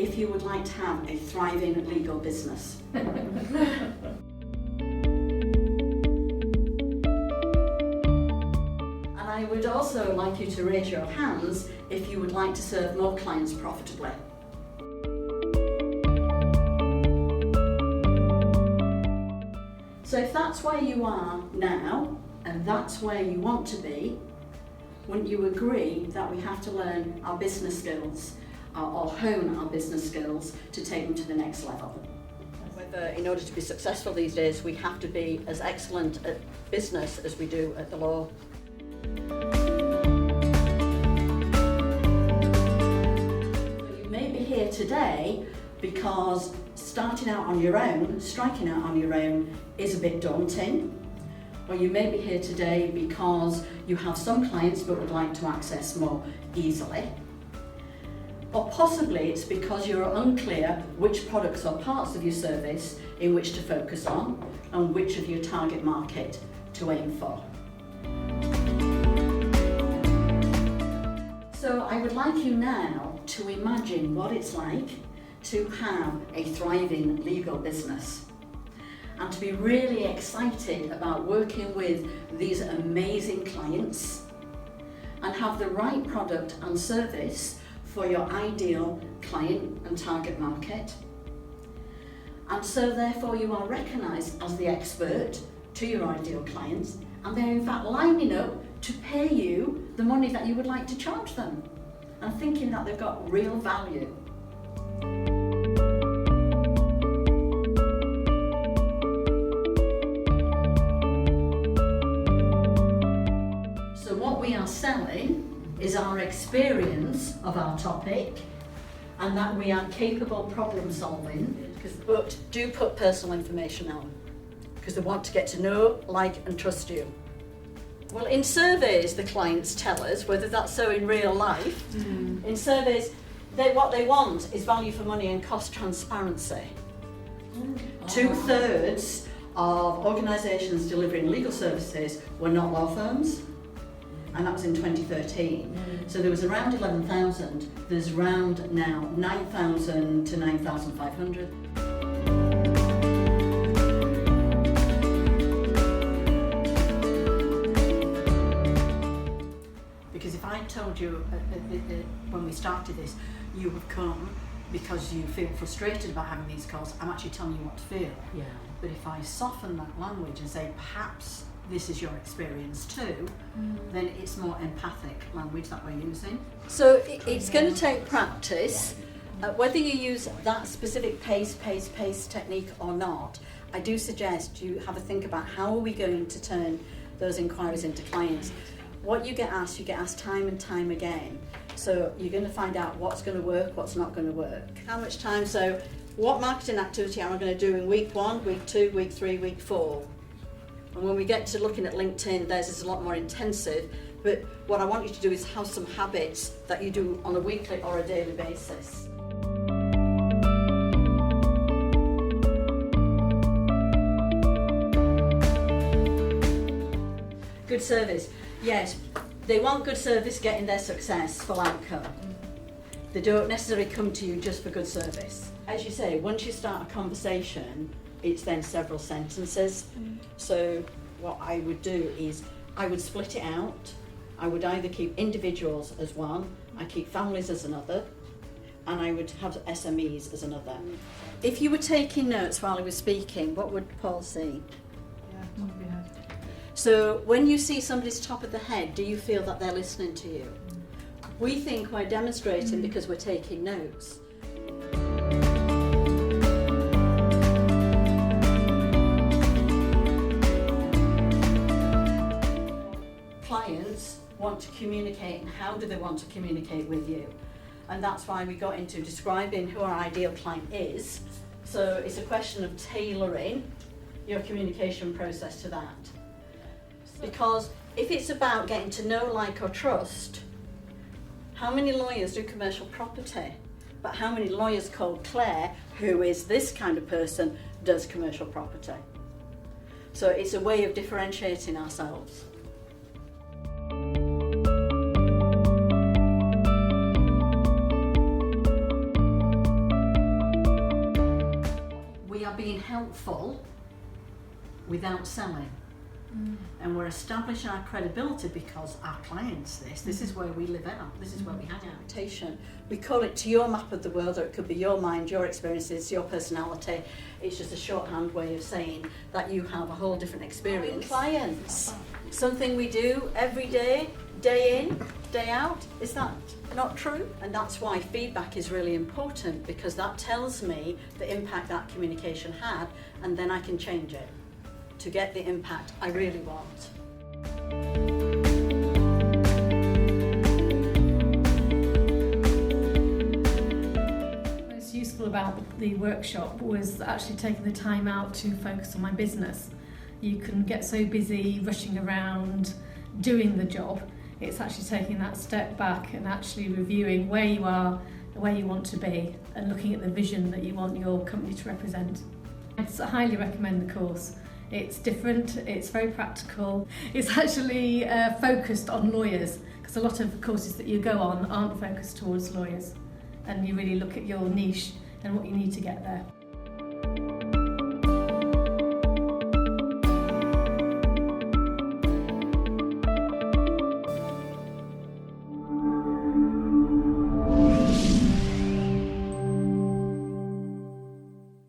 if you would like to have a thriving legal business. I would also like you to raise your hands if you would like to serve more clients profitably. So if that's where you are now, and that's where you want to be, wouldn't you agree that we have to learn our business skills, or hone our business skills to take them to the next level? Whether in order to be successful these days, we have to be as excellent at business as we do at the law. You may be here today because starting out on your own, striking out on your own, is a bit daunting. Or you may be here today because you have some clients but would like to access more easily. Or possibly it's because you're unclear which products or parts of your service in which to focus on and which of your target market to aim for. So I would like you now to imagine what it's like to have a thriving legal business and to be really excited about working with these amazing clients and have the right product and service for your ideal client and target market. And so therefore you are recognised as the expert to your ideal clients, and they're in fact lining up to pay you the money that you would like to charge them and thinking that they've got real value. So what we are selling is our experience of our topic and that we are capable problem solving, but do put personal information on because they want to get to know, like and trust you. Well, in surveys the clients tell us, whether that's so in real life, in surveys what they want is value for money and cost transparency. 2/3 of organisations delivering legal services were not law firms, and that was in 2013. So there was around 11,000, there's around now 9,000 to 9,500. Because if I told you when we started this, you have come because you feel frustrated about having these calls, I'm actually telling you what to feel. Yeah. But if I soften that language and say perhaps this is your experience too, then it's more empathic language that we're using. So it's going to take practice. Whether you use that specific pace technique or not, I do suggest you have a think about how are we going to turn those inquiries into clients. What you get asked time and time again. So you're going to find out what's going to work, what's not going to work. How much time, so what marketing activity am I going to do in week 1, week 2, week 3, week 4? And when we get to looking at LinkedIn, theirs is a lot more intensive, but what I want you to do is have some habits that you do on a weekly or a daily basis. Good service. Yes, they want good service getting their successful outcome. They don't necessarily come to you just for good service. As you say, once you start a conversation, it's then several sentences. So what I would do is I would split it out. I would either keep individuals as one, I keep families as another, and I would have SMEs as another. If you were taking notes while I was speaking, what would Paul see? Yeah, top of your head. So when you see somebody's top of the head, do you feel that they're listening to you? We think we're demonstrating because we're taking notes. Clients want to communicate, and how do they want to communicate with you? And that's why we got into describing who our ideal client is. So it's a question of tailoring your communication process to that. Because if it's about getting to know, like or trust, how many lawyers do commercial property? But how many lawyers called Claire, who is this kind of person, does commercial property? So it's a way of differentiating ourselves. are being helpful without selling. And we're establishing our credibility because our clients, this is where we live out, this is where we hang out. We call it to your map of the world, or it could be your mind, your experiences, your personality. It's just a shorthand way of saying that you have a whole different experience. Clients, something we do every day, day in, day out. Is that not true? And that's why feedback is really important, because that tells me the impact that communication had, and then I can change it to get the impact I really want. Most useful about the workshop was actually taking the time out to focus on my business. You can get so busy rushing around doing the job. It's actually taking that step back and actually reviewing where you are, where you want to be, and looking at the vision that you want your company to represent. I'd highly recommend the course. It's different, it's very practical. It's actually focused on lawyers, because a lot of courses that you go on aren't focused towards lawyers, and you really look at your niche and what you need to get there.